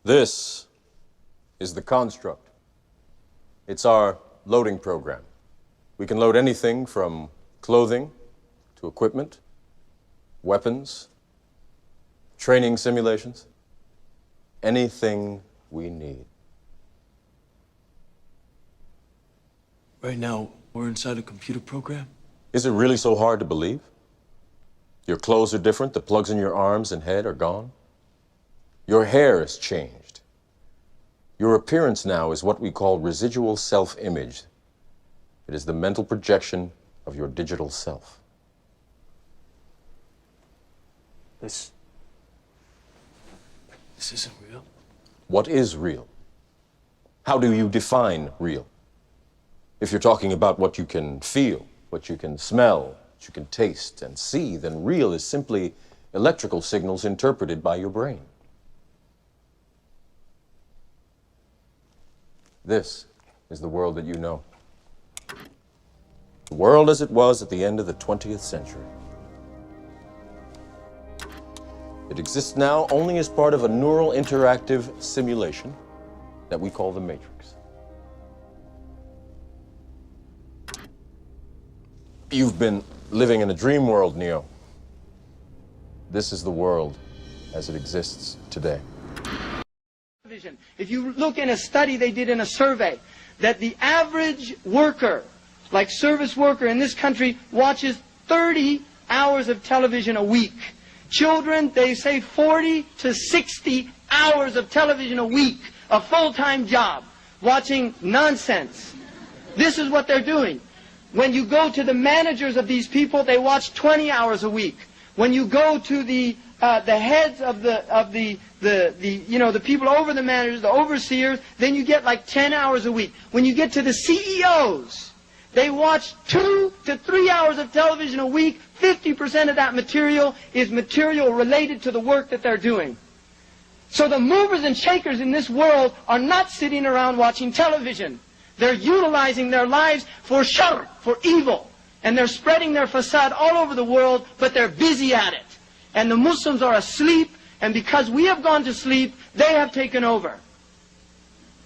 This is the construct. It's our loading program. We can load anything from clothing to equipment, weapons, training simulations, anything we need. Right now, we're inside a computer program? Is it really so hard to believe? Your clothes are different, the plugs in your arms and head are gone. Your hair has changed. Your appearance now is what we call residual self-image. It is the mental projection of your digital self. This isn't real. What is real? How do you define real? If you're talking about what you can feel, what you can smell, what you can taste and see, then real is simply electrical signals interpreted by your brain. This is the world that you know. The world as it was at the end of the 20th century. It exists now only as part of a neural interactive simulation that we call the Matrix. You've been living in a dream world, Neo. This is the world as it exists today. If you look in a study they did in a survey, that the average worker, like service worker in this country, watches 30 hours of television a week. Children, they say 40 to 60 hours of television a week, a full-time job, watching nonsense. This is what they're doing. When you go to the managers of these people, they watch 20 hours a week. When you go to the heads of the people over the managers, the overseers, then you get like 10 hours a week. When you get to the CEOs, they watch 2 to 3 hours of television a week. 50% of that material is material related to the work that they're doing. So the movers and shakers in this world are not sitting around watching television. They're utilizing their lives for shar, for evil. And they're spreading their facade all over the world, but they're busy at it. And the Muslims are asleep, and because we have gone to sleep, they have taken over.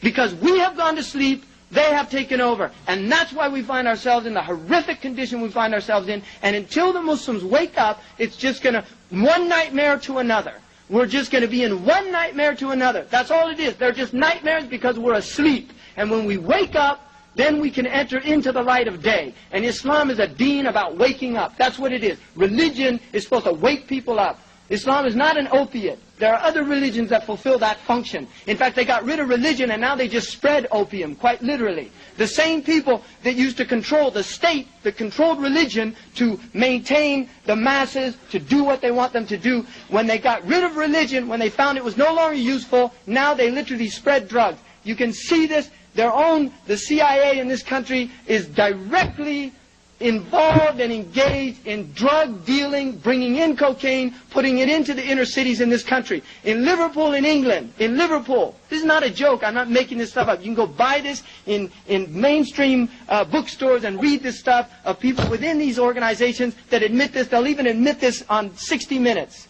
Because we have gone to sleep, they have taken over. And that's why we find ourselves in the horrific condition we find ourselves in. And until the Muslims wake up, it's just going to, one nightmare to another. We're just going to be in one nightmare to another. That's all it is. They're just nightmares because we're asleep. And when we wake up, then we can enter into the light of day. And Islam is a deen about waking up. That's what it is. Religion is supposed to wake people up. Islam is not an opiate. There are other religions that fulfill that function. In fact, they got rid of religion and now they just spread opium, quite literally. The same people that used to control the state, that controlled religion to maintain the masses, to do what they want them to do, when they got rid of religion, when they found it was no longer useful, now they literally spread drugs. You can see this. The CIA in this country is directly involved and engaged in drug dealing, bringing in cocaine, putting it into the inner cities in this country. In Liverpool, in England, in Liverpool, this is not a joke, I'm not making this stuff up. You can go buy this in mainstream bookstores and read this stuff of people within these organizations that admit this. They'll even admit this on 60 Minutes.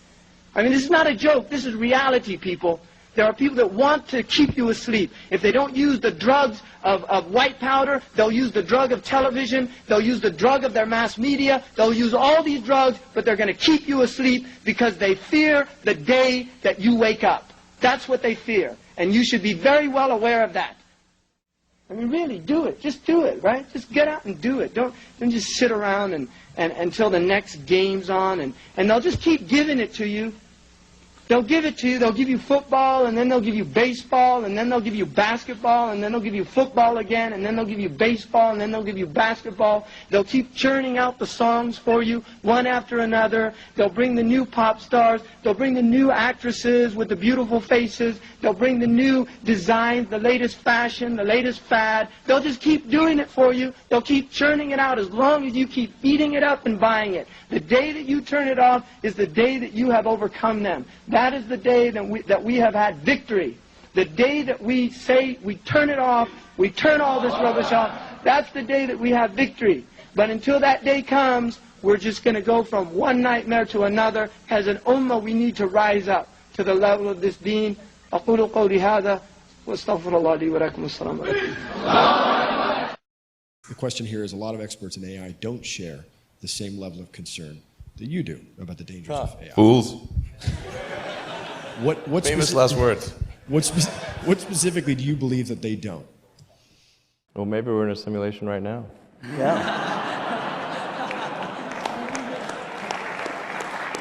I mean, this is not a joke, this is reality, people. There are people that want to keep you asleep. If they don't use the drugs of white powder, they'll use the drug of television, they'll use the drug of their mass media, they'll use all these drugs, but they're going to keep you asleep because they fear the day that you wake up. That's what they fear. And you should be very well aware of that. I mean, really, do it. Just do it, right? Just get out and do it. Don't just sit around and until the next game's on, and they'll just keep giving it to you. They'll give it to you, they'll give you football, and then they'll give you baseball, and then they'll give you basketball, and then they'll give you football again, and then they'll give you baseball, and then they'll give you basketball. They'll keep churning out the songs for you, one after another. They'll bring the new pop stars, they'll bring the new actresses with the beautiful faces, they'll bring the new designs, the latest fashion, the latest fad. They'll just keep doing it for you. They'll keep churning it out as long as you keep eating it up and buying it. The day that you turn it off is the day that you have overcome them. That is the day that we have had victory. The day that we say we turn it off, we turn all this rubbish off, that's the day that we have victory. But until that day comes, we're just going to go from one nightmare to another. As an ummah, we need to rise up to the level of this deen. أقول قولي هذا واستغفر الله لي ولكم السلام عليكم. The question here is, a lot of experts in AI don't share the same level of concern that you do about the dangers of AI. Fools. What Famous last words. What specifically do you believe that they don't? Well, maybe we're in a simulation right now. Yeah.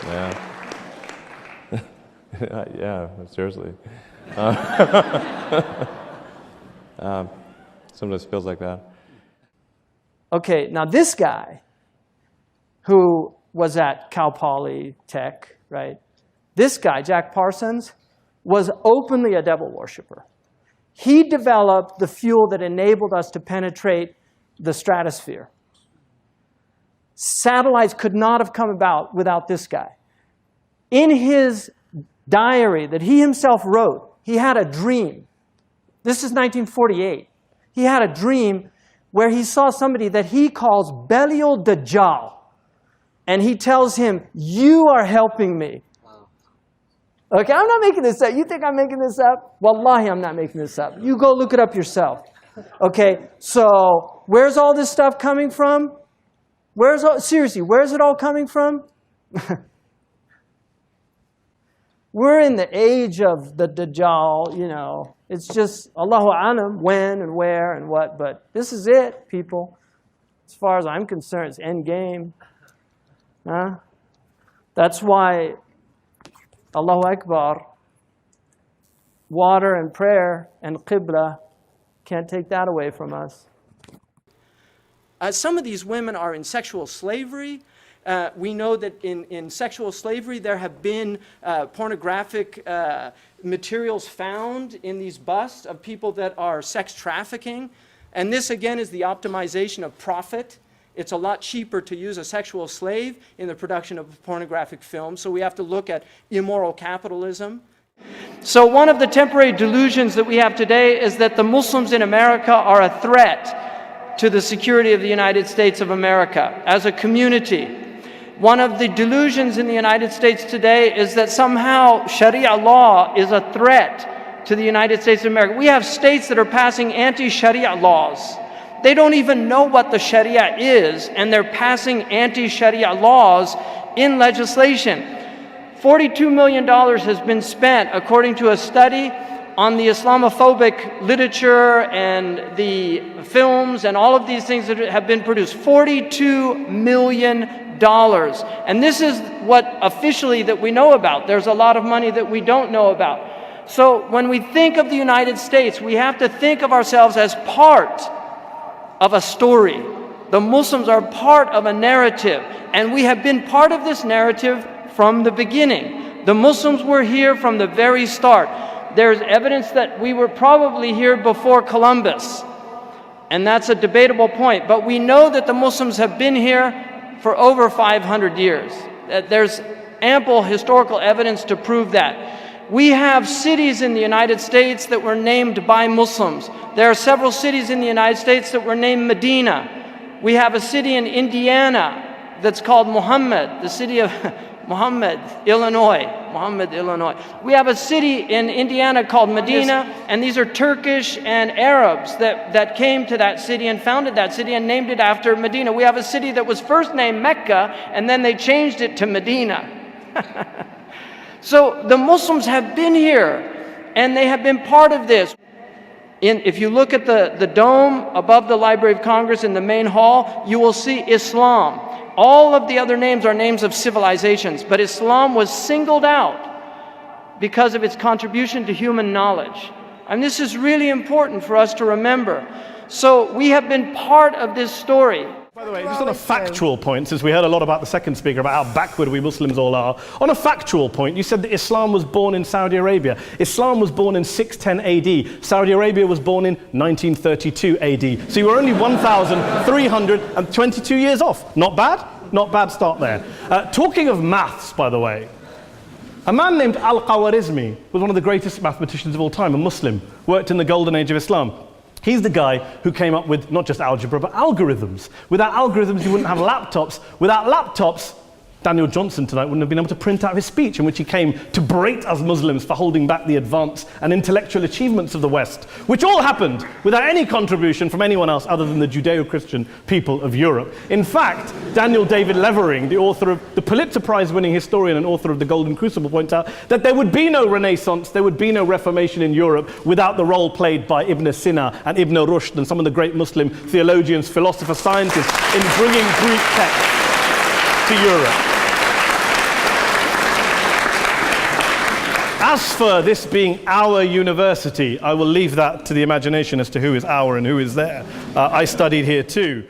Yeah. Yeah, seriously. Sometimes it feels like that. Okay, now this guy who was at Cal Poly Tech, right? This guy, Jack Parsons, was openly a devil worshiper. He developed the fuel that enabled us to penetrate the stratosphere. Satellites could not have come about without this guy. In his diary that he himself wrote, he had a dream. This is 1948. He had a dream where he saw somebody that he calls Belial Dajjal. And he tells him, you are helping me. Okay, I'm not making this up. You think I'm making this up? Wallahi, I'm not making this up. You go look it up yourself. Okay, so where's all this stuff coming from? Seriously, where's it all coming from? We're in the age of the Dajjal, you know. It's just Allahu Alam, when and where and what, but this is it, people. As far as I'm concerned, it's end game. Huh? That's why Allahu Akbar, water and prayer and Qibla, can't take that away from us. Some of these women are in sexual slavery. We know that in sexual slavery there have been pornographic materials found in these busts of people that are sex trafficking. And this again is the optimization of profit. It's a lot cheaper to use a sexual slave in the production of pornographic films, so we have to look at immoral capitalism. So one of the temporary delusions that we have today is that the Muslims in America are a threat to the security of the United States of America as a community. One of the delusions in the United States today is that somehow Sharia law is a threat to the United States of America. We have states that are passing anti-Sharia laws. They don't even know what the Sharia is, and they're passing anti-Sharia laws in legislation. $42 million has been spent, according to a study, on the Islamophobic literature and the films and all of these things that have been produced. $42 million. And this is what officially that we know about. There's a lot of money that we don't know about. So when we think of the United States, we have to think of ourselves as part of a story. The Muslims are part of a narrative, and we have been part of this narrative from the beginning. The Muslims were here from the very start. There's evidence that we were probably here before Columbus, and that's a debatable point, but we know that the Muslims have been here for over 500 years. There's ample historical evidence to prove that. We have cities in the United States that were named by Muslims. There are several cities in the United States that were named Medina. We have a city in Indiana that's called Muhammad, the city of Muhammad, Illinois. We have a city in Indiana called Medina, and these are Turkish and Arabs that came to that city and founded that city and named it after Medina. We have a city that was first named Mecca, and then they changed it to Medina. So the Muslims have been here, and they have been part of this. If you look at the dome above the Library of Congress in the main hall, you will see Islam. All of the other names are names of civilizations, but Islam was singled out because of its contribution to human knowledge. And this is really important for us to remember. So we have been part of this story. By the way, just on a factual point, since we heard a lot about the second speaker, about how backward we Muslims all are, on a factual point, you said that Islam was born in Saudi Arabia. Islam was born in 610 AD. Saudi Arabia was born in 1932 AD. So you were only 1,322 years off. Not bad? Not bad start there. Talking of maths, by the way, a man named Al-Khwarizmi was one of the greatest mathematicians of all time, a Muslim, worked in the golden age of Islam. He's the guy who came up with not just algebra, but algorithms. Without algorithms, you wouldn't have laptops. Without laptops, Daniel Johnson tonight wouldn't have been able to print out his speech in which he came to berate us Muslims for holding back the advance and intellectual achievements of the West, which all happened without any contribution from anyone else other than the Judeo-Christian people of Europe. In fact, Daniel David Levering, the author of the Pulitzer Prize-winning historian and author of The Golden Crucible, points out that there would be no Renaissance, there would be no Reformation in Europe without the role played by Ibn Sina and Ibn Rushd and some of the great Muslim theologians, philosophers, scientists in bringing Greek texts to Europe. As for this being our university, I will leave that to the imagination as to who is our and who is there. I studied here too.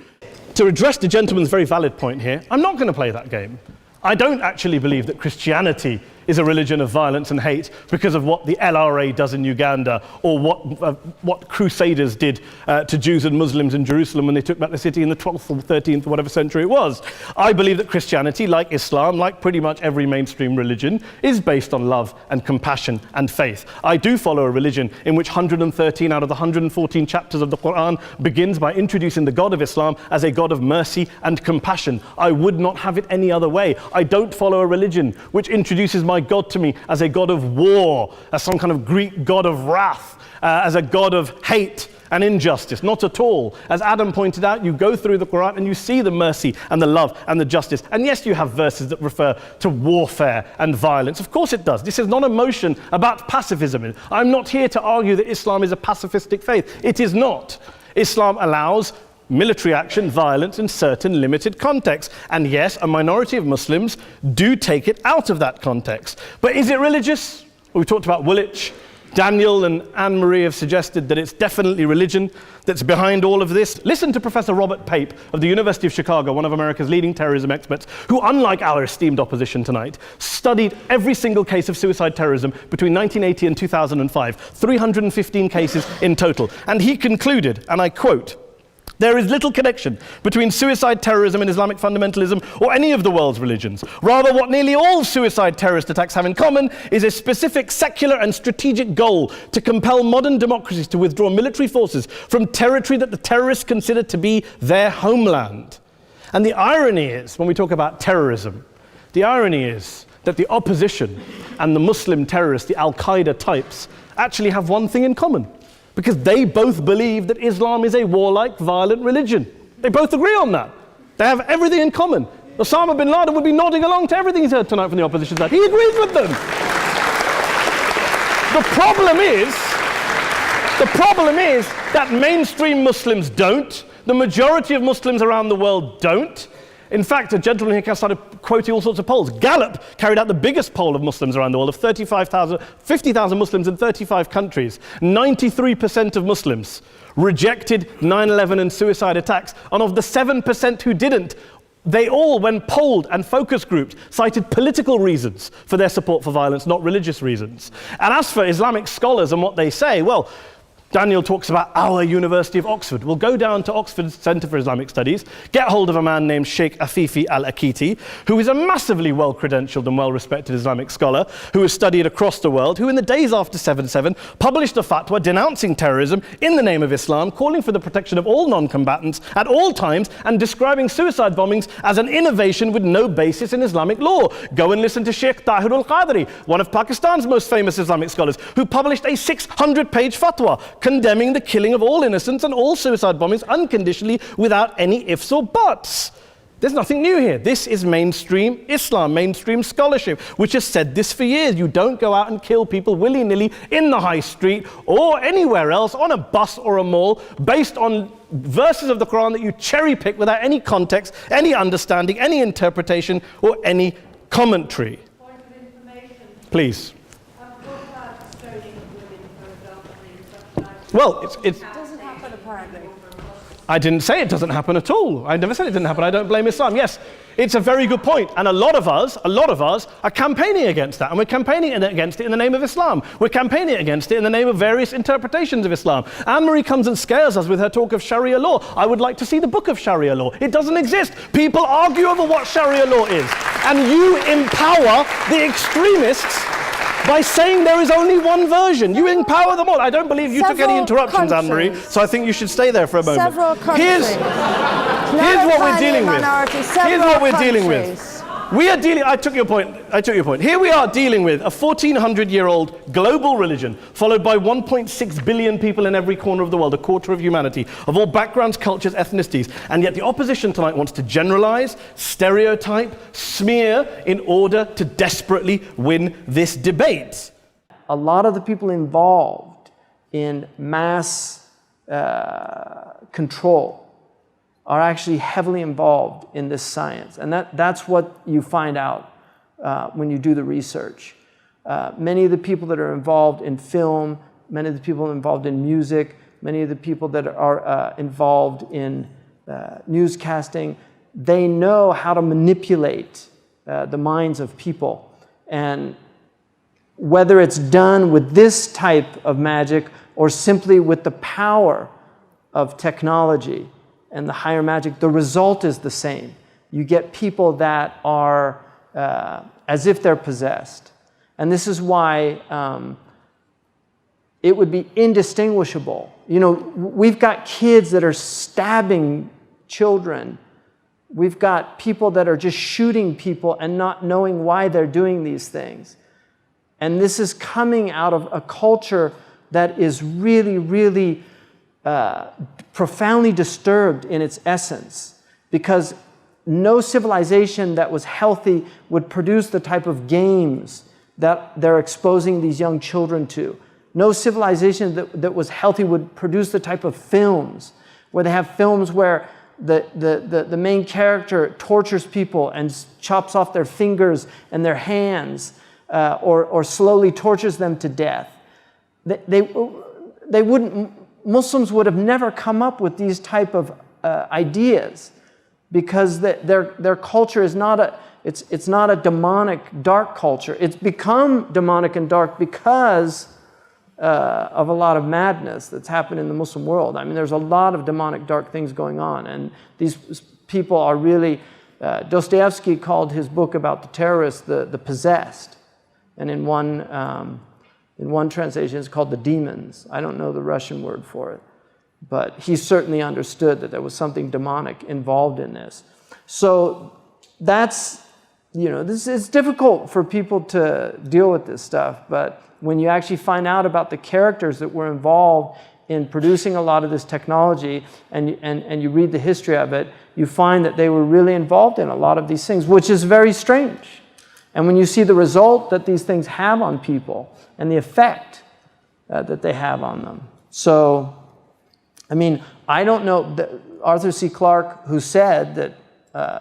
To address the gentleman's very valid point here, I'm not going to play that game. I don't actually believe that Christianity is a religion of violence and hate because of what the LRA does in Uganda or what crusaders did to Jews and Muslims in Jerusalem when they took back the city in the 12th or 13th or whatever century it was. I believe that Christianity, like Islam, like pretty much every mainstream religion, is based on love and compassion and faith. I do follow a religion in which 113 out of the 114 chapters of the Qur'an begins by introducing the God of Islam as a God of mercy and compassion. I would not have it any other way. I don't follow a religion which introduces my God to me as a God of war, as some kind of Greek God of wrath, as a God of hate and injustice. Not at all. As Adam pointed out, you go through the Quran and you see the mercy and the love and the justice. And yes, you have verses that refer to warfare and violence. Of course it does. This is not a motion about pacifism. I'm not here to argue that Islam is a pacifistic faith. It is not. Islam allows military action, violence in certain limited contexts. And yes, a minority of Muslims do take it out of that context. But is it religious? We talked about Woolwich. Daniel and Anne-Marie have suggested that it's definitely religion that's behind all of this. Listen to Professor Robert Pape of the University of Chicago, one of America's leading terrorism experts, who, unlike our esteemed opposition tonight, studied every single case of suicide terrorism between 1980 and 2005, 315 cases in total. And he concluded, and I quote, "There is little connection between suicide terrorism and Islamic fundamentalism or any of the world's religions. Rather, what nearly all suicide terrorist attacks have in common is a specific secular and strategic goal to compel modern democracies to withdraw military forces from territory that the terrorists consider to be their homeland." And the irony is, when we talk about terrorism, the irony is that the opposition and the Muslim terrorists, the Al-Qaeda types, actually have one thing in common. Because they both believe that Islam is a warlike, violent religion. They both agree on that. They have everything in common. Osama bin Laden would be nodding along to everything he's heard tonight from the opposition side. He agrees with them. The problem is that mainstream Muslims don't. The majority of Muslims around the world don't. In fact, a gentleman here started quoting all sorts of polls. Gallup carried out the biggest poll of Muslims around the world, of 50,000 Muslims in 35 countries. 93% of Muslims rejected 9/11 and suicide attacks. And of the 7% who didn't, they all, when polled and focus grouped, cited political reasons for their support for violence, not religious reasons. And as for Islamic scholars and what they say, well, Daniel talks about our University of Oxford. We'll go down to Oxford Centre for Islamic Studies, get hold of a man named Shaykh Afifi al-Akiti, who is a massively well-credentialed and well-respected Islamic scholar, who has studied across the world, who in the days after 7/7 published a fatwa denouncing terrorism in the name of Islam, calling for the protection of all non-combatants at all times, and describing suicide bombings as an innovation with no basis in Islamic law. Go and listen to Shaykh Tahir al-Qadri, one of Pakistan's most famous Islamic scholars, who published a 600-page fatwa condemning the killing of all innocents and all suicide bombings unconditionally without any ifs or buts. There's nothing new here. This is mainstream Islam, mainstream scholarship, which has said this for years. You don't go out and kill people willy-nilly in the high street or anywhere else on a bus or a mall based on verses of the Quran that you cherry-pick without any context, any understanding, any interpretation, or any commentary. Point of information. Please. Well, it doesn't happen apparently. I didn't say it doesn't happen at all. I never said it didn't happen. I don't blame Islam. Yes, it's a very good point. And a lot of us are campaigning against that. And we're campaigning against it in the name of Islam. We're campaigning against it in the name of various interpretations of Islam. Anne-Marie comes and scares us with her talk of Sharia law. I would like to see the book of Sharia law. It doesn't exist. People argue over what Sharia law is. And you empower the extremists by saying there is only one version. You empower them all. I don't believe you took any interruptions, Anne-Marie, so I think you should stay there for a moment. Several countries. Here's what we're dealing with. Here's what we're dealing with. We are dealing, I took your point. Here we are dealing with a 1400-year-old global religion followed by 1.6 billion people in every corner of the world, a quarter of humanity, of all backgrounds, cultures, ethnicities. And yet the opposition tonight wants to generalize, stereotype, smear in order to desperately win this debate. A lot of the people involved in mass control are actually heavily involved in this science. And that's what you find out when you do the research. Many of the people that are involved in film, many of the people involved in music, many of the people that are involved in newscasting, they know how to manipulate the minds of people. And whether it's done with this type of magic or simply with the power of technology and the higher magic, the result is the same. You get people that are as if they're possessed. And this is why it would be indistinguishable. You know, we've got kids that are stabbing children. We've got people that are just shooting people and not knowing why they're doing these things. And this is coming out of a culture that is really, really profoundly disturbed in its essence, because no civilization that was healthy would produce the type of games that they're exposing these young children to. No civilization that was healthy would produce the type of films where they have films where the main character tortures people and chops off their fingers and their hands, or slowly tortures them to death. They wouldn't. Muslims would have never come up with these type of ideas, because their culture is not a demonic dark culture. It's become demonic and dark because of a lot of madness that's happened in the Muslim world. I mean, there's a lot of demonic dark things going on, and these people are really. Dostoevsky called his book about the terrorists the possessed, and in one translation, it's called the demons. I don't know the Russian word for it, but he certainly understood that there was something demonic involved in this. So that's, it's difficult for people to deal with this stuff, but when you actually find out about the characters that were involved in producing a lot of this technology, and you read the history of it, you find that they were really involved in a lot of these things, which is very strange. And when you see the result that these things have on people and the effect that they have on them. So, I mean, I don't know, Arthur C. Clarke, who said that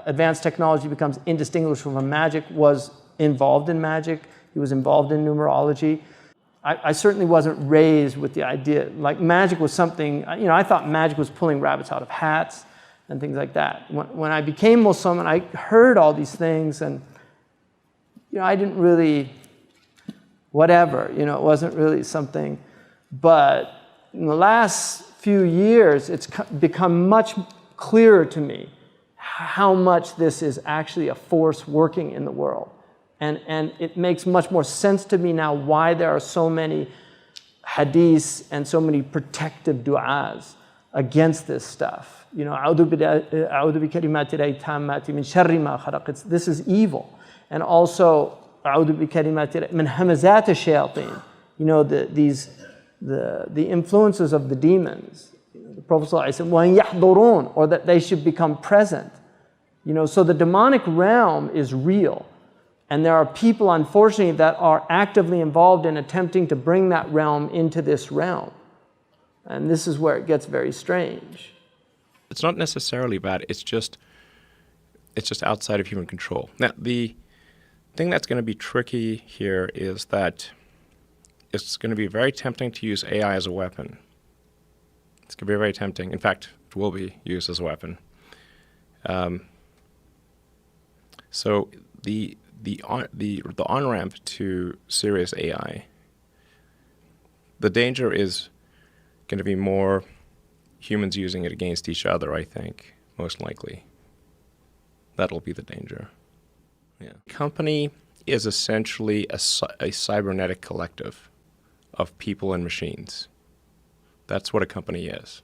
advanced technology becomes indistinguishable from magic, was involved in magic. He was involved in numerology. I certainly wasn't raised with the idea, like magic was something, I thought magic was pulling rabbits out of hats and things like that. When I became Muslim and I heard all these things, and I didn't really, whatever, it wasn't really something. But in the last few years, it's become much clearer to me how much this is actually a force working in the world. And it makes much more sense to me now why there are so many hadiths and so many protective du'as against this stuff. This is evil. And also, the influences of the demons. The Prophet ﷺ, or that they should become present. So the demonic realm is real. And there are people, unfortunately, that are actively involved in attempting to bring that realm into this realm. And this is where it gets very strange. It's not necessarily bad, it's just outside of human control. Now, the thing that's going to be tricky here is that it's going to be very tempting to use AI as a weapon. It's going to be very tempting. In fact, it will be used as a weapon. So the on-ramp to serious AI, the danger is going to be more humans using it against each other, I think, most likely. That'll be the danger. Yeah. Company is essentially a cybernetic collective of people and machines. That's what a company is.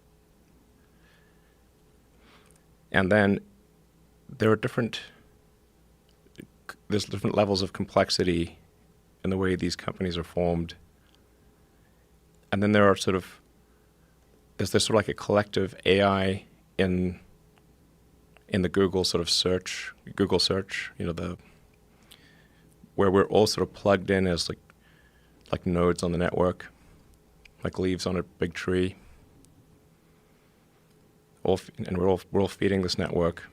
And then there are different there's different levels of complexity in the way these companies are formed. And then there's sort of like a collective AI in the Google search, where we're all sort of plugged in as like nodes on the network, like leaves on a big tree. And we're all feeding this network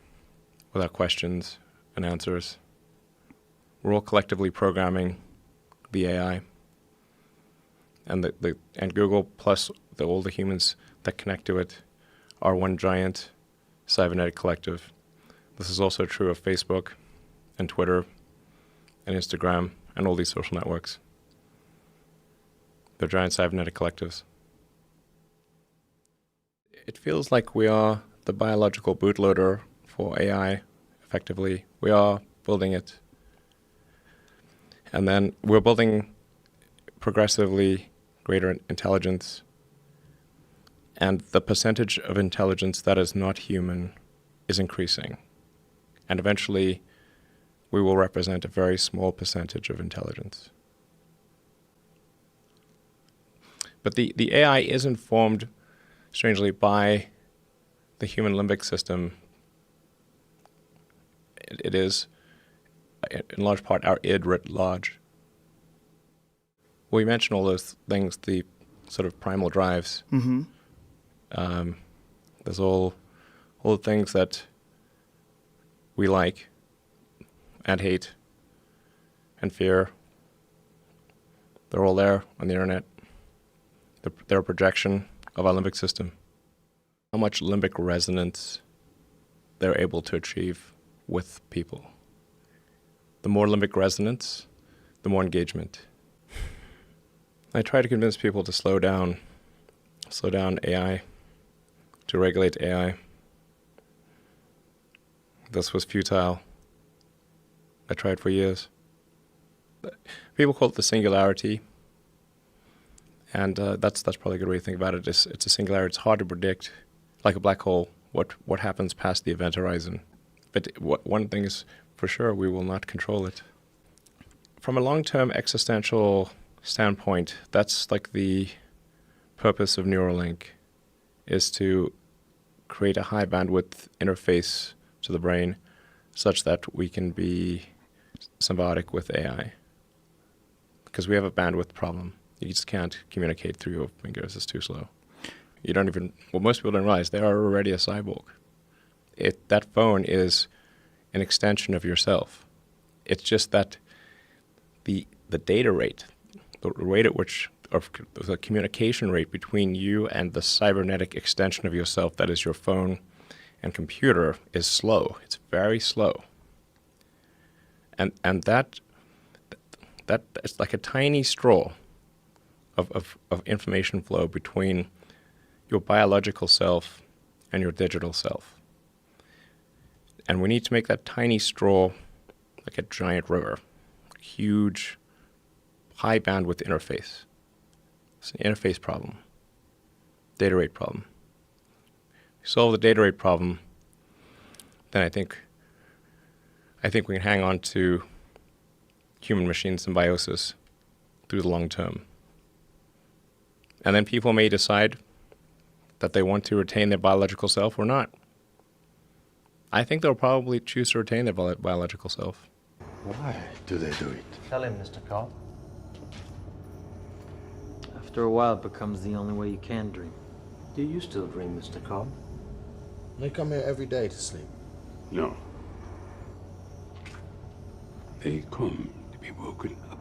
without questions and answers. We're all collectively programming the AI, and and Google plus all the humans that connect to it are one giant cybernetic collective. This is also true of Facebook and Twitter and Instagram and all these social networks. They're giant cybernetic collectives. It feels like we are the biological bootloader for AI, effectively. We are building it. And then we're building progressively greater intelligence. And the percentage of intelligence that is not human is increasing. And eventually, we will represent a very small percentage of intelligence. But the AI is informed, strangely, by the human limbic system. It is, in large part, our id writ large. We mentioned all those things, the sort of primal drives. Mm-hmm. There's all the things that we like and hate and fear. They're all there on the internet. They're a projection of our limbic system. How much limbic resonance they're able to achieve with people. The more limbic resonance, the more engagement. I try to convince people to slow down AI, to regulate AI. This was futile. I tried for years. People call it the singularity, and that's probably a good way to think about it. It's a singularity. It's hard to predict, like a black hole, what happens past the event horizon. But one thing is for sure, we will not control it. From a long-term existential standpoint, that's like the purpose of Neuralink, is to create a high bandwidth interface to the brain such that we can be symbiotic with AI. Because we have a bandwidth problem. You just can't communicate through your fingers. It's too slow. You don't even, well, most people don't realize they are already a cyborg. That phone is an extension of yourself. It's just that the data rate, the rate at which, or the communication rate between you and the cybernetic extension of yourself that is your phone and computer is slow. It's very slow. And that is like a tiny straw of information flow between your biological self and your digital self. And we need to make that tiny straw like a giant river, a huge, high bandwidth interface. It's an interface problem, data rate problem. If we solve the data rate problem, then I think we can hang on to human-machine symbiosis through the long term. And then people may decide that they want to retain their biological self or not. I think they'll probably choose to retain their biological self. Why do they do it? Tell him, Mr. Cobb. After a while, it becomes the only way you can dream. Do you still dream, Mr. Cobb? They come here every day to sleep. No. They come to be woken up.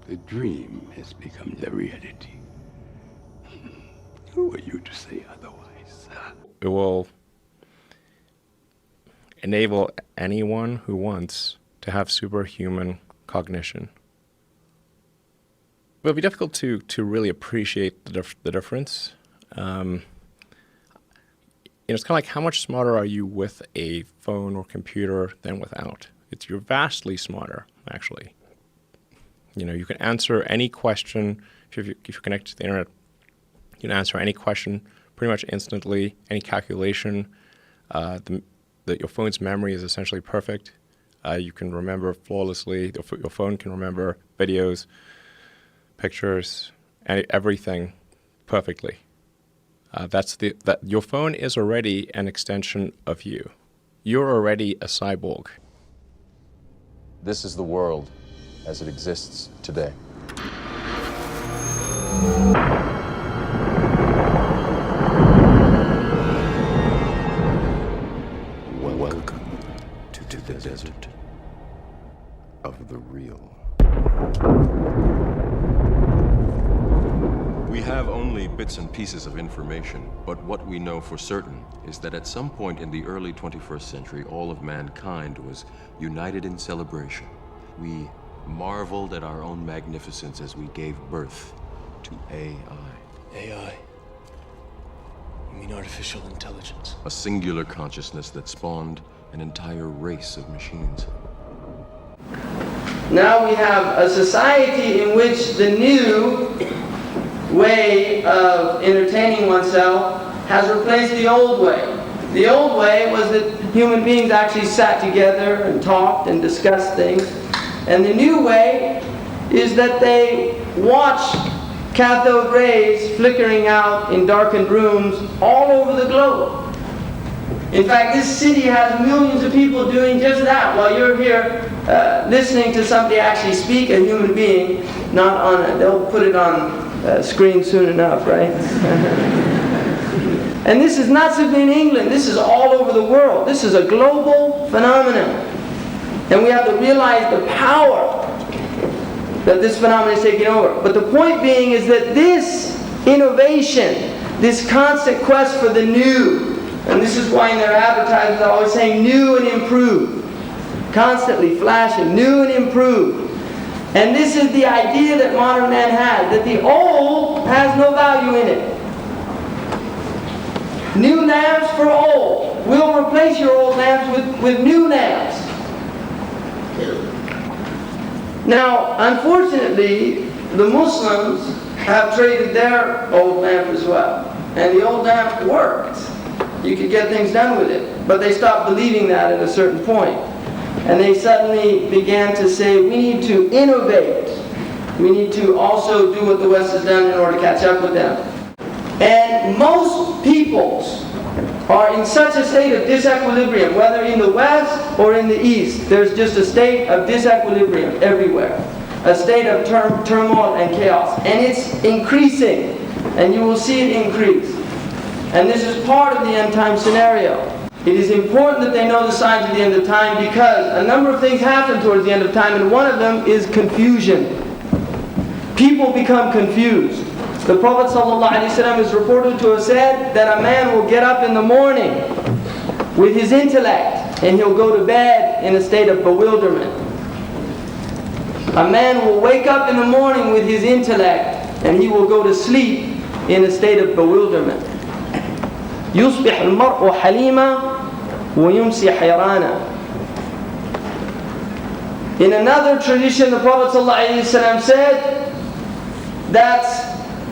The dream has become the reality. Who are you to say otherwise? It will enable anyone who wants to have superhuman cognition. It'll be difficult to really appreciate the difference. It's kind of like, how much smarter are you with a phone or computer than without? You're vastly smarter, actually. You can answer any question. If you're connected to the internet, you can answer any question pretty much instantly, any calculation. Your phone's memory is essentially perfect. You can remember flawlessly. Your phone can remember videos, pictures, and everything perfectly. That your phone is already an extension of you. You're already a cyborg. This is the world as it exists today. Welcome to the desert of the real. We have only bits and pieces of information, but what we know for certain is that at some point in the early 21st century, all of mankind was united in celebration. We marveled at our own magnificence as we gave birth to AI. AI? You mean artificial intelligence? A singular consciousness that spawned an entire race of machines. Now we have a society in which the new way of entertaining oneself has replaced the old way. The old way was that human beings actually sat together and talked and discussed things. And the new way is that they watch cathode rays flickering out in darkened rooms all over the globe. In fact, this city has millions of people doing just that while you're here listening to somebody actually speak, a human being, not on they'll put it on screen soon enough, right? And this is not simply in England, this is all over the world. This is a global phenomenon. And we have to realize the power that this phenomenon is taking over. But the point being is that this innovation, this constant quest for the new, and this is why in their advertisements they're always saying new and improved, constantly flashing, new and improved. And this is the idea that modern man has, that the old has no value in it. New lamps for old. We'll replace your old lamps with new lamps. Now, unfortunately, the Muslims have traded their old lamp as well. And the old lamp worked. You could get things done with it. But they stopped believing that at a certain point. And they suddenly began to say, we need to innovate. We need to also do what the West has done in order to catch up with them. And most peoples are in such a state of disequilibrium, whether in the West or in the East. There's just a state of disequilibrium everywhere. A state of turmoil and chaos. And it's increasing. And you will see it increase. And this is part of the end time scenario. It is important that they know the signs of the end of time because a number of things happen towards the end of time, and one of them is confusion. People become confused. The Prophet ﷺ is reported to have said that a man will get up in the morning with his intellect and he'll go to bed in a state of bewilderment. A man will wake up in the morning with his intellect and he will go to sleep in a state of bewilderment. يصبح المرء حليما ويمسي حيرانا. In another tradition, the Prophet ﷺ said that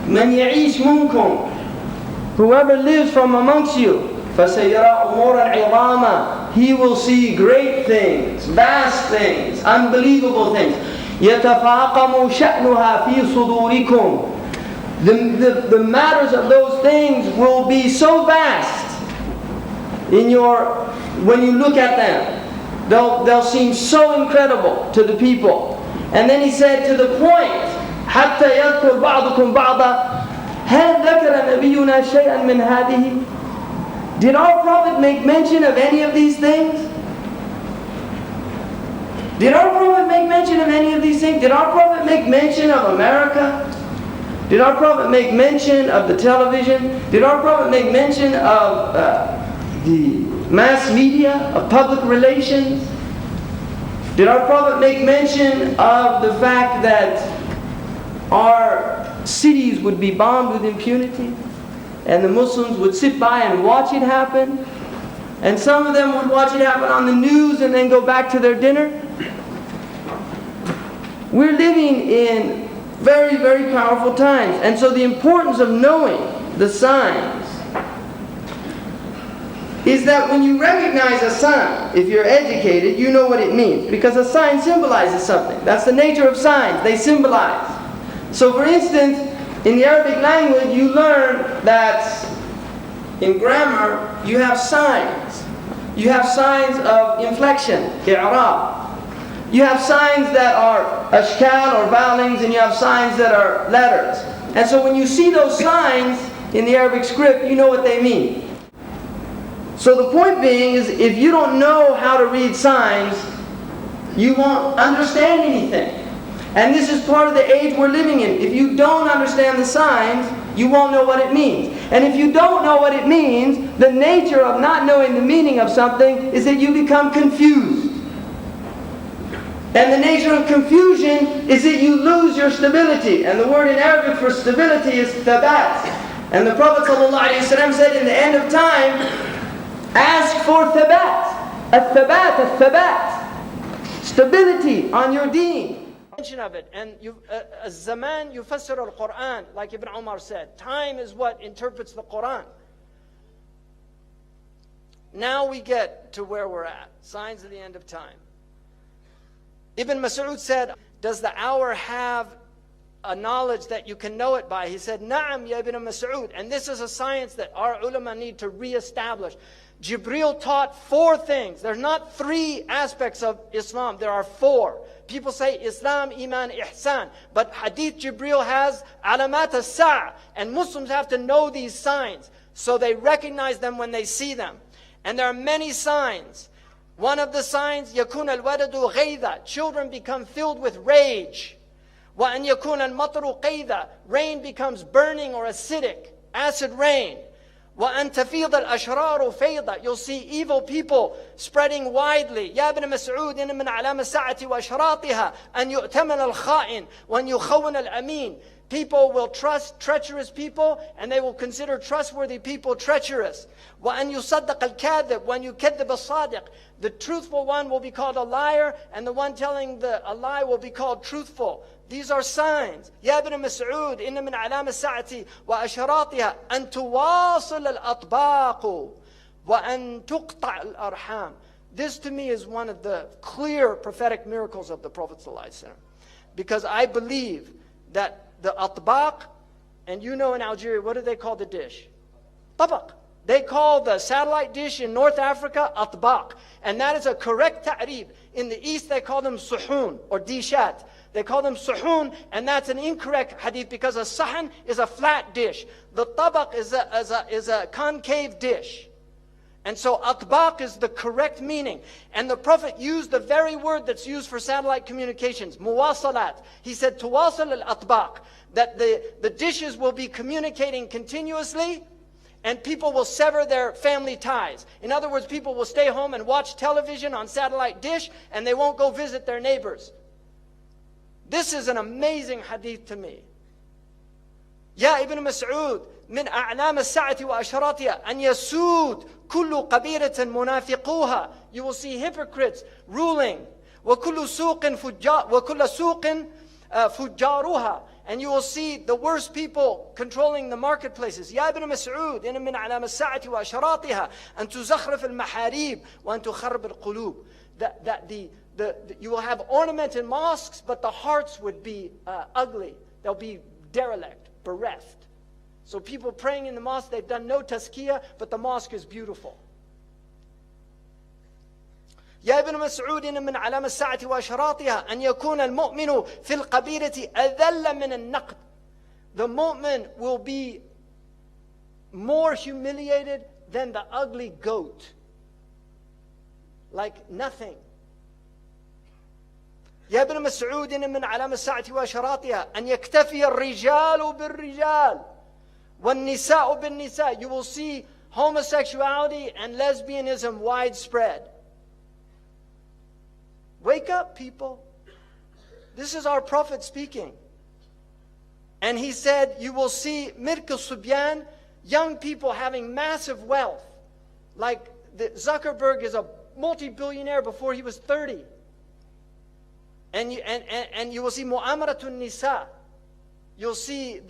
من يعيش منكم, whoever lives from amongst you, فسيرى أمورا عظاما, he will see great things, vast things, unbelievable things. يتفاقم شأنها في صدوركم. The matters of those things will be so vast when you look at them. They'll seem so incredible to the people. And then he said to the point, حتى يذكر بعضكم بعضا هل ذكر نبينا شيئا من هذه. Did our Prophet make mention of any of these things? Did our Prophet make mention of any of these things? Did our Prophet make mention of America? Did our Prophet make mention of the television? Did our Prophet make mention of the mass media, of public relations? Did our Prophet make mention of the fact that our cities would be bombed with impunity and the Muslims would sit by and watch it happen? And some of them would watch it happen on the news and then go back to their dinner? We're living in very, very powerful times. And so the importance of knowing the signs is that when you recognize a sign, if you're educated, you know what it means. Because a sign symbolizes something. That's the nature of signs. They symbolize. So for instance, in the Arabic language, you learn that in grammar, you have signs. You have signs of inflection, i'rab. You have signs that are ashkal or vowelings, and you have signs that are letters. And so when you see those signs in the Arabic script, you know what they mean. So the point being is, if you don't know how to read signs, you won't understand anything. And this is part of the age we're living in. If you don't understand the signs, you won't know what it means. And if you don't know what it means, the nature of not knowing the meaning of something is that you become confused. And the nature of confusion is that you lose your stability. And the word in Arabic for stability is thabat. And the Prophet ﷺ said, in the end of time, ask for thabat. Al-thabat, al-thabat. Stability on your deen. Of it, and zaman yufassir al-Qur'an, like Ibn Umar said. Time is what interprets the Qur'an. Now we get to where we're at. Signs of the end of time. Ibn Mas'ud said, does the hour have a knowledge that you can know it by? He said, Na'am ya Ibn Mas'ud. And this is a science that our ulama need to re-establish. Jibreel taught 4 things. There's not 3 aspects of Islam. There are 4. People say Islam, Iman, Ihsan. But Hadith Jibreel has alamat as-sa'. And Muslims have to know these signs, so they recognize them when they see them. And there are many signs. One of the signs, يَكُونَ الْوَلَدُ غَيْذًا. Children become filled with rage. وَأَنْ يَكُونَ الْمَطْرُ قَيْذًا. Rain becomes burning or acidic, acid rain. وَأَن تَفِيضَ الْأَشْرَارُ فَيْضًا. You'll see evil people spreading widely. يَا ابْنَ مَسْعُودٍ مِنْ عَلَامَ السَّاعَةِ وَأَشْرَاطِهَا أَنْ يُؤْتَمَنَ الْخَائِنِ وَأَنْ يُخَوَّنَ الْأَمِينَ. People will trust treacherous people, and they will consider trustworthy people treacherous. وَأَنْ يُصَدَّقَ الْكَاذِبُ وَأَنْ يُكَذِّبَ الصَّادِقُ. The truthful one will be called a liar, and the one telling a lie will be called truthful. These are signs. يا ابن مسعود إن من علام الساعة وأشراطها أن تواصل الأطباق وأن تقطع الأرحام. This to me is one of the clear prophetic miracles of the Prophet ﷺ. Because I believe that the atbaq, and you know in Algeria, what do they call the dish? Tabaq. They call the satellite dish in North Africa atbaq. And that is a correct ta'rib. In the East they call them suhun or dishat. They call them suhun, and that's an incorrect hadith because a sahan is a flat dish. The tabaq is a concave dish. And so atbaq is the correct meaning. And the Prophet used the very word that's used for satellite communications, muwasalat. He said, tuwasal al-atbaq, that the dishes will be communicating continuously, and people will sever their family ties. In other words, people will stay home and watch television on satellite dish, and they won't go visit their neighbors. This is an amazing hadith to me. Ya Ibn Mas'ud, من أعلام الساعة وأشراطها أن يسود كل قبيلة منافقوها. You will see hypocrites ruling. وكل سوق فجاروها. And you will see the worst people controlling the marketplaces. يا ابن مسعود إن من علام الساعة وأشراطها أن تزخرف المحاريب وأن تخرب القلوب. That you will have ornamented mosques, but the hearts would be ugly. They'll be derelict, bereft. So people praying in the mosque, they've done no tazkiyah, but the mosque is beautiful. يا ابن مسعود إن من علام الساعة وأشراطها أن يكون المؤمن في القبيلة أذل من النقد. The mu'min will be more humiliated than the ugly goat. Like nothing. يا ابن مسعود إن من علام الساعة وأشراطها أن يكتفي الرجال بالرجال والنساء بالنساء. You will see homosexuality and lesbianism widespread. Wake up, people. This is our Prophet speaking. And he said, you will see Mirk al-Subyan, young people having massive wealth. Like Zuckerberg is a multi-billionaire before he was 30. And you will see Mu'amaratun Nisa. You'll see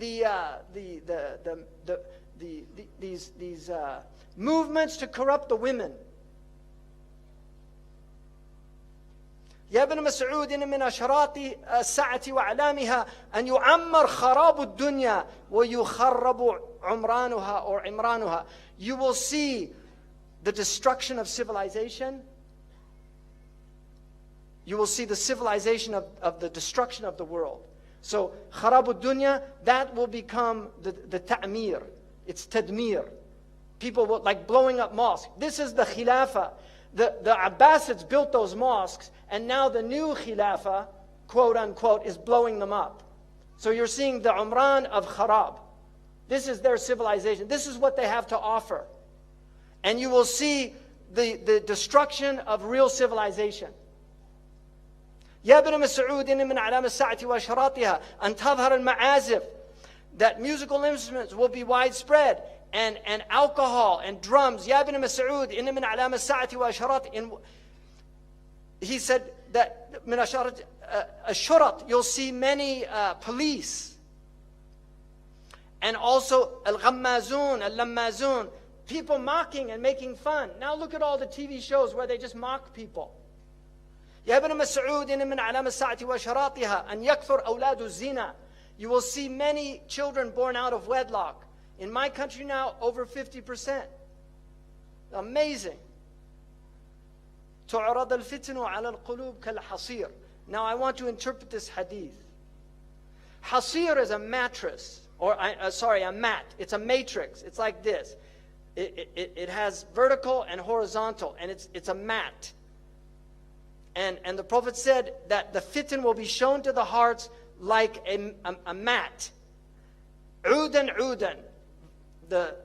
these movements to corrupt the women. يا ابن مسعود إن من أشراط الساعة وأعلامها أن يعمر خراب الدنيا ويخرب عمرانها or عمرانها. You will see the destruction of civilization. You will see the civilization of the destruction of the world. So خراب الدنيا, that will become the ta'mir. It's tadmir. People will, like blowing up mosques. This is the khilafah. The Abbasids built those mosques, and now the new Khilafah, quote unquote, is blowing them up. So you're seeing the Umran of Kharab. This is their civilization. This is what they have to offer. And you will see the destruction of real civilization. يا ابن مسعود إن من علام الساعة وأشراطها أن تظهر المعازف, that musical instruments will be widespread. And alcohol and drums. يا ابن مسعود إن من علام الساعة وأشراط. He said that من أشراط الشرط, you'll see many police. And also الغمازون, اللمازون, people mocking and making fun. Now look at all the TV shows where they just mock people. يا ابن مسعود إن من علام الساعة وأشراطها أن يكثر أولاد الزنا. You will see many children born out of wedlock. In my country now, over 50%. Amazing. تعرض الفتن على القلوب كالحصير. Now I want to interpret this hadith. Hasir is a mattress, or a mat. It's a matrix. It's like this. It has vertical and horizontal, and it's a mat. And the Prophet said that the fitan will be shown to the hearts like a mat. Udan udan. The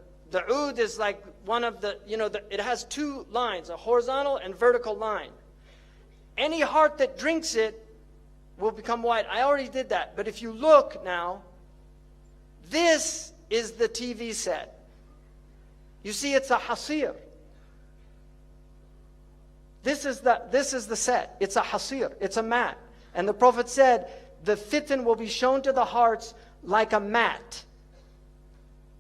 oud is like one of the, it has two lines, a horizontal and vertical line. Any heart that drinks it will become white. I already did that. But if you look now, this is the TV set. You see, it's a hasir. This is the set. It's a hasir. It's a mat. And the Prophet said, the fitan will be shown to the hearts like a mat.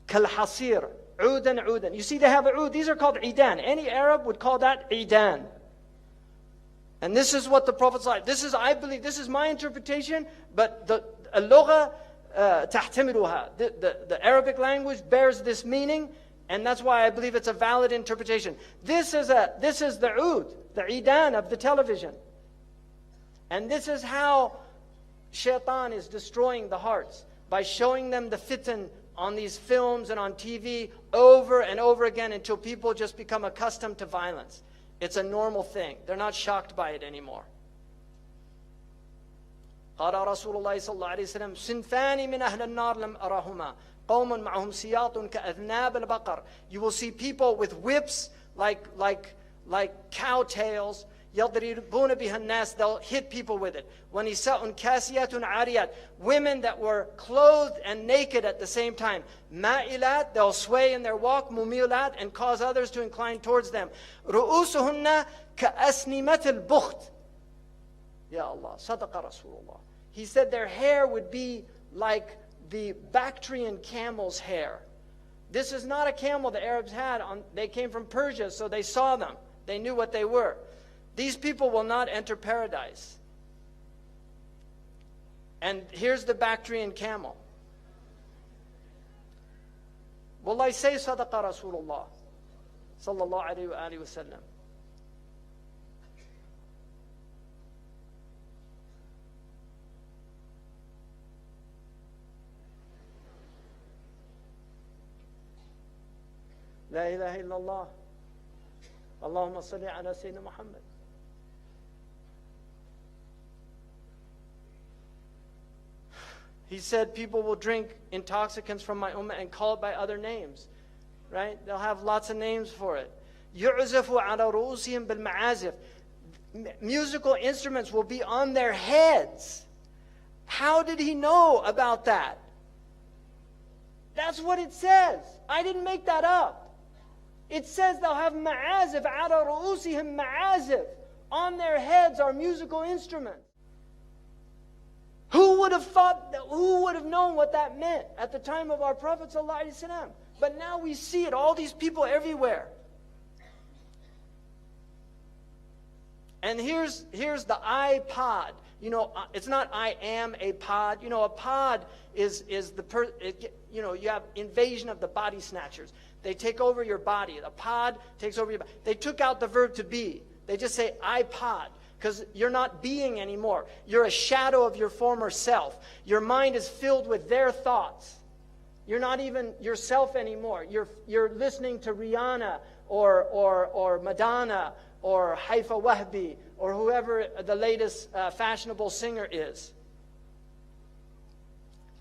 Kal-hasir, udan, udan. You see, they have a ud. These are called idan. Any Arab would call that idan. And this is what the Prophet said. I believe, this is my interpretation, but the al-lugha tahtamiluha. The Arabic language bears this meaning, and that's why I believe it's a valid interpretation. This is the ud, the idan of the television. And this is how shaitan is destroying the hearts, by showing them the fitan on these films and on TV over and over again until people just become accustomed to violence. It's a normal thing. They're not shocked by it anymore. قال رسول الله صلى الله عليه وسلم صنفان من أهل النار لم أرهما قوم معهم سياط كأذناب البقر. You will see people with whips like cow tails. يضربون بها الناس, they'll hit people with it. وَنِسَاءٌ كَاسِيَاتٌ عَارِيَاتٌ, women that were clothed and naked at the same time. مَائِلَات, they'll sway in their walk. مُمِيلَات, and cause others to incline towards them. رُؤُوسُهُنَّ كَأَسْنِمَةِ الْبُخْتِ. Ya Allah, صدق Rasulullah. He said their hair would be like the Bactrian camel's hair. This is not a camel the Arabs had. They came from Persia, so they saw them. They knew what they were. These people will not enter paradise. And here's the Bactrian camel. Wallahi, say Sadaqa Rasulullah sallallahu alayhi wa sallam. La ilaha illallah. Allahumma salli ala Sayyidina Muhammad. He said people will drink intoxicants from my ummah and call it by other names. Right? They'll have lots of names for it. يُعْزَفُ عَلَى رُؤُوسِهِمْ بِالْمَعَازِفِ. Musical instruments will be on their heads. How did he know about that? That's what it says. I didn't make that up. It says they'll have ma'azif, عَلَى رُؤُوسِهِمْ ma'azif. On their heads are musical instruments. Who would have known what that meant at the time of our Prophet ﷺ? But now we see it, all these people everywhere. And here's the iPod. You know, it's not I am a pod. You know, a pod is you know, you have invasion of the body snatchers. They take over your body. A pod takes over your body. They took out the verb to be. They just say iPod, because you're not being anymore. You're a shadow of your former self. Your mind is filled with their thoughts. You're not even yourself anymore. You're listening to Rihanna or Madonna or Haifa Wahbi or whoever the latest fashionable singer is.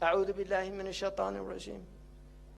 أعوذ بالله من الشيطان الرجيم